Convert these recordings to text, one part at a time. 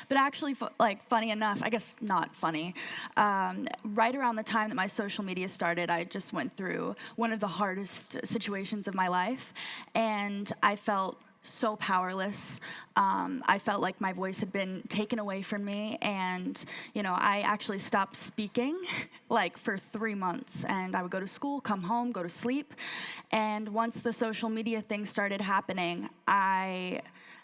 But actually, like, funny enough, I guess not funny, right around the time that my social media started, I just went through one of the hardest situations of my life, and I felt so powerless. I felt like my voice had been taken away from me, and I actually stopped speaking like for 3 months, and I would go to school, come home, go to sleep. And once the social media thing started happening, I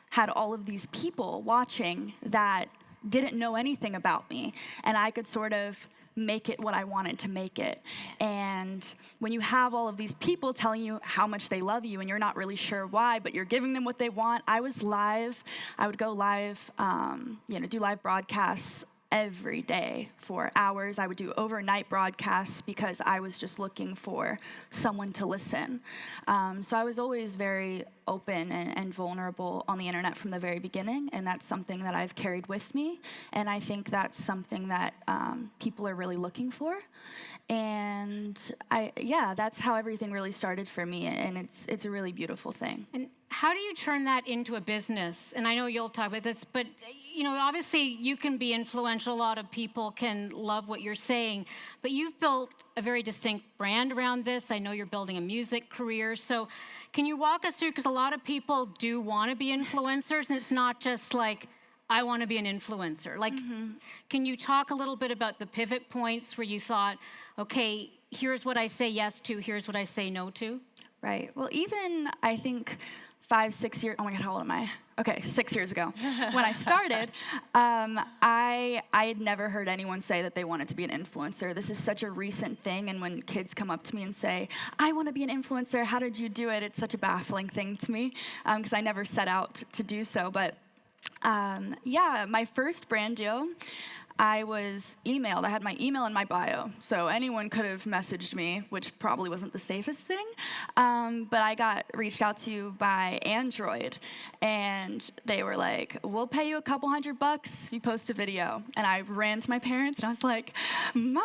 had all of these people watching that didn't know anything about me, and I could sort of make it what I wanted to make it. And when you have all of these people telling you how much they love you and you're not really sure why, but you're giving them what they want. I was live. I would go live, do live broadcasts every day for hours. I would do overnight broadcasts because I was just looking for someone to listen. So I was always very open and vulnerable on the internet from the very beginning, and that's something that I've carried with me, and I think that's something that people are really looking for. And that's how everything really started for me, and it's a really beautiful thing. And how do you turn that into a business? And I know you'll talk about this, but obviously you can be influential. A lot of people can love what you're saying, but you've built a very distinct brand around this. I know you're building a music career. So can you walk us through, because a lot of people do want to be influencers, and it's not just like, I want to be an influencer. Like, Can you talk a little bit about the pivot points where you thought, okay, here's what I say yes to, here's what I say no to? Right. Well, even I think 5, 6 years, oh my God, how old am I? Okay, 6 years ago, when I started, I had never heard anyone say that they wanted to be an influencer. This is such a recent thing, and when kids come up to me and say, I want to be an influencer, how did you do it? It's such a baffling thing to me, because I never set out to do so. But my first brand deal, I was emailed. I had my email in my bio, so anyone could have messaged me, which probably wasn't the safest thing. But I got reached out to by Android, and they were like, we'll pay you a couple $100 if you post a video. And I ran to my parents, and I was like, Mom,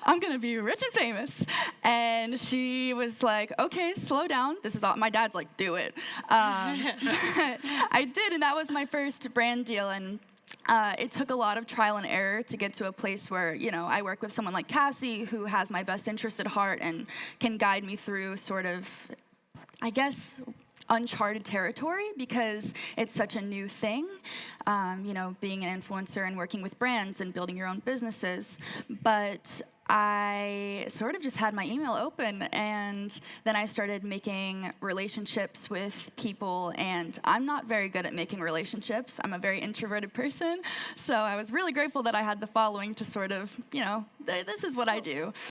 I'm going to be rich and famous. And she was like, okay, slow down. This is all. My dad's like, do it. I did, and that was my first brand deal. And it took a lot of trial and error to get to a place where, I work with someone like Cassie, who has my best interest at heart and can guide me through sort of, I guess, uncharted territory, because it's such a new thing, being an influencer and working with brands and building your own businesses. But I sort of just had my email open, and then I started making relationships with people, and I'm not very good at making relationships. I'm a very introverted person, so I was really grateful that I had the following to sort of, this is what I do.